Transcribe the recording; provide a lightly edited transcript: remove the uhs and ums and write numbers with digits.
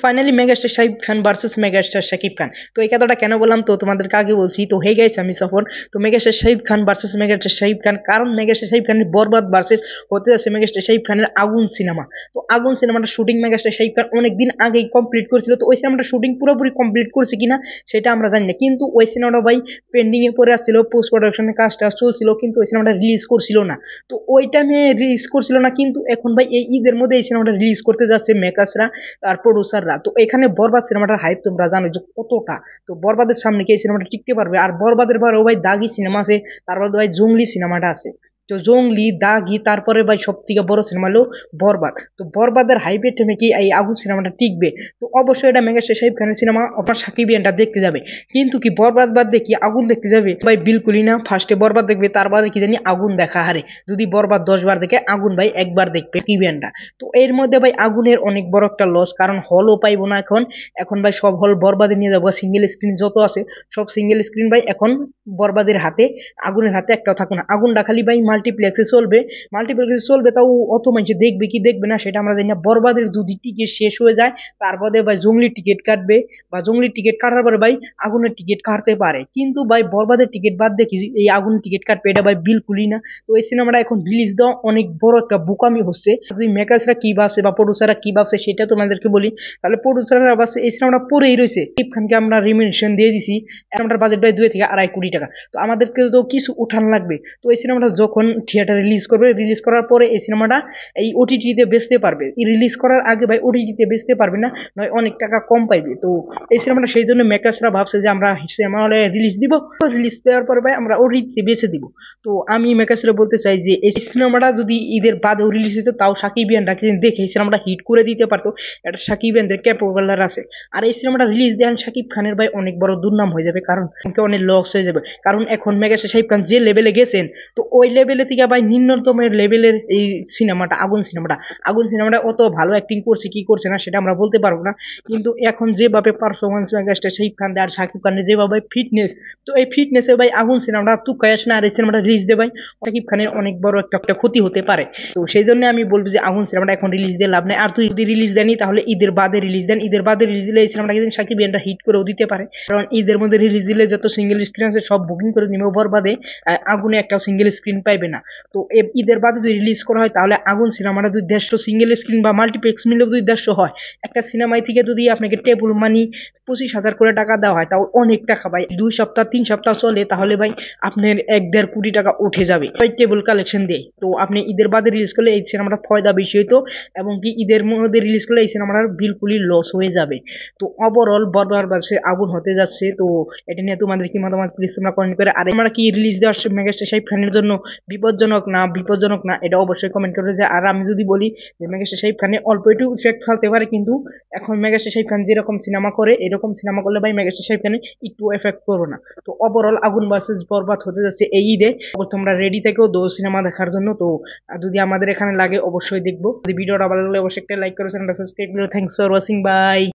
Finally megastar Shakib Khan versus megastar Shakib Khan. তো এই কথাটা কেন বললাম তো তোমাদেরকে আগে বলছি। তো হে গাইস, আমি সফর। তো megastar Shakib Khan versus megastar Shakib Khan, কারণ মেগাস্টার শাকিব খানের বরবাদ ভার্সেস হতে যাচ্ছে মেগাস্টার শাকিব খানের আগুন সিনেমা। তো আগুন সিনেমাটা শুটিং মেগাস্টার শাকিব খান অনেকদিন আগেই কমপ্লিট করেছিল। তো ওই সিনেমাটা শুটিং পুরোপুরি কমপ্লিট করছে কিনা সেটা আমরা জানি না, কিন্তু ওই সিনেমাটা ভাই পেন্ডিং এ পড়ে আসছিল, পোস্ট প্রোডাকশনের কাজটা চলছিল, কিন্তু ওই সিনেমাটা রিলিজ করছিল না। তো ওই টাইমে রিলিজ করছিল না, কিন্তু এখন ভাই এই ঈদের মধ্যে এই সিনেমাটা রিলিজ করতে যাচ্ছে মেকার্সরা আর প্রডিউসাররা। তো এখানে বরবাদ সিনেমাটার হাইপ তোমরা জানো যে কতটা। তো বরবাদের সামনে কি এই সিনেমাটা টিকতে পারবে? আর বরবাদের পরেও ভাই দাগি সিনেমা আছে, তারপর ভাই জঙ্গলি সিনেমাটা আছে। তো জঙ্গলি, দাগি, তারপরে ভাই সব থেকে বড় সিনেমা হলো বরবাদ। তো বরবাদের হাইপের টাইমে কি এই আগুন সিনেমাটা টিকবে? তো অবশ্যই এটা মেগাস্টার শাকিব খানের সিনেমা, আপনার সাকিবিয়ানটা দেখতে যাবে। কিন্তু কি বরবাদ বাদ দিয়ে কি আগুন দেখতে যাবে? ভাই বিলকুলই না। ফার্স্টে বরবাদ দেখবে, তার বাদে কি জানি আগুন দেখা হারে। যদি বরবাদ 10 বার দেখে, আগুন ভাই একবার দেখবে সাকিবিয়ানটা। তো এর মধ্যে ভাই আগুনের অনেক বড় একটা লস, কারণ হলও পাইবো না এখন। এখন ভাই সব হল বরবাদে নিয়ে যাবো। সিঙ্গেল স্ক্রিন যত আছে সব সিঙ্গেল স্ক্রিন ভাই এখন বরবাদের হাতে, আগুনের হাতে একটাও থাকবে না। আগুনটা খালি ভাই মাল্টিপ্লেক্সে চলবে। মাল্টিপ্লেক্সে চলবে, তাও অত মানুষ দেখবে কি দেখবে না সেটা আমরা জানি না। বরবাদের যদি টিকিট শেষ হয়ে যায়, তারপরে ভাই জঙ্গলির টিকিট কাটবে, বা জঙ্গলির টিকিট কাটার পরে ভাই আগুনের টিকিট কাটতে পারে। কিন্তু ভাই বরবাদের টিকিট বাদ দেখি এই আগুনের টিকিট কাটবে, এটা ভাই বিলকুলই না। তো এই সিনেমাটা এখন রিলিজ দেওয়া অনেক বড় একটা বোকামি হচ্ছে। যদি মেকার্সরা কি ভাবছে বা প্রডিউসাররা কি ভাবছে সেটা তোমাদেরকে বলি। তাহলে প্রডিউসাররা ভাবছে এই সিনেমাটা পড়েই রয়েছে, শাকিব খানকে আমরা রিমিনেশন দিয়ে দিছি, সিনেমাটার বাজেট ভাই 2 থেকে 2.5 কোটি টাকা। তো আমাদেরকে তো কিছু উঠান লাগবে। তো এই সিনেমাটা যখন থিয়েটারে রিলিজ করবে, রিলিজ করার পরে এই সিনেমাটা এই ওটিটিতে বেচতে পারবে। রিলিজ করার আগে ভাই ওটিটিতে বেচতে পারবে না, নয় অনেক টাকা কম পাইবে। তো এই সিনেমাটা সেই জন্য মেকার্সরা ভাবছে যে আমরা সিনেমা হলে রিলিজ দিব, রিলিজ দেওয়ার পরে ভাই আমরা ওটিটিতে বেচে দিব। তো আমি মেকার্সরা বলতে চাই যে এই সিনেমাটা যদি ঈদের বাদেও রিলিজ হতো, তাও সাকিবিয়ানরা দেখে এই সিনেমাটা হিট করে দিতে পারতো। এটা সাকিবিয়ানদের ক্যাপাবলার আছে। আর এই সিনেমাটা রিলিজ দেন শাকিব খানের ভাই অনেক বড় দুর্নাম হয়ে যাবে, কারণ অনেক লস হয়ে যাবে। কারণ এখন মেগাস্টার শাকিব খান যে লেভেলে গেছেন, তো ওই লেভেলে থেকে ভাই নিম্নতমের লেভেলের এই সিনেমাটা আগুন সিনেমাটা অত ভালো অ্যাক্টিং করছে কি করছে না সেটা আমরা বলতে পারবো না। কিন্তু এখন যেভাবে পারফরমেন্স মেগাস্টার শাকিব খান আর শাকিব খানের যেভাবে ফিটনেস, তো এই ফিটনেসে ভাই আগুন সিনেমাটা তুকায় আসে না। আর এই সিনেমাটা রিলিজ দেয় ভাই শাকিব খানের অনেক বড় একটা ক্ষতি হতে পারে। তো সেই জন্য আমি বলবো যে আগুন সিনেমাটা এখন রিলিজ দিয়ে লাভ নেই। আর তুই যদি রিলিজ দেনি তাহলে ঈদের বাদে রিলিজ দেন। ঈদের বাদে রিলিজ দিলে এই সিনেমাটা কিন্তু শাকিব খানটা হিট করেও দিতে পারে, কারণ ঈদের মধ্যে রিলিজ দিলে যত সিঙ্গেল স্ক্রিন আছে সব বুকিং করে নিবে। বরবাদে আগুনে একটা সিঙ্গেল স্ক্রিন পাইবে না। তো ঈদের বাদে যদি রিলিজ করা হয়, তাহলে আগুন সিনেমাটা যদি 150 সিঙ্গেল স্ক্রিন বা মাল্টিপ্লেক্স মিলে যদি 150 হয়, একটা সিনেমায় থেকে যদি আপনাকে টেবল মানি 25,000 করে টাকা দেওয়া হয়, তাও অনেক টাকা ভাই। 2 সপ্তাহ 3 সপ্তাহ চলে, তাহলে ভাই আপনার 1-1.5 কোটি টাকা উঠে যাবে ভাই টেবল কালেকশন দিয়ে। তো আপনি ঈদের বাদে রিলিজ করলে এই সিনেমাটা ফয়দা বেশি হইতো, এবং কি ঈদের মধ্যে রিলিজ করলে এই সিনেমাটার বিলকুলই লস হয়ে যাবে। তো ওভারঅল বরবাদ বাসে আগুন হতে যাচ্ছে। তো এটা নিয়ে তোমাদের কি মতামত প্লিজ তোমরা কমেন্ট করে। আর আমরা কি রিলিজ দেওয়ার মেগাস্টার শাকিব খানের জন্য বিপজ্জনক না এটা অবশ্যই কমেন্ট করে। যে আর আমি যদি বলি যে মেগাস্টার শাকিব খানের অল্প একটু ইফেক্ট ফেলতে পারে, কিন্তু এখন মেগাস্টার শাকিব খান যেরকম সিনেমা করে এরকম সিনেমা করলে ভাই মেগাস্টার শাকিব খানের একটু এফেক্ট করবে না। তো ওভারঅল আগুন ভার্সেস বরবাদ হতে যাচ্ছে এই ঈদে। তোমরা রেডি থেকেও সিনেমা দেখার জন্য। তো যদি আমাদের এখানে লাগে অবশ্যই দেখবো। যদি ভিডিওটা ভালো লাগলে অবশ্যই একটা লাইক করো, চ্যানেলটা সাবস্ক্রাইব করো। Thanks for watching, by.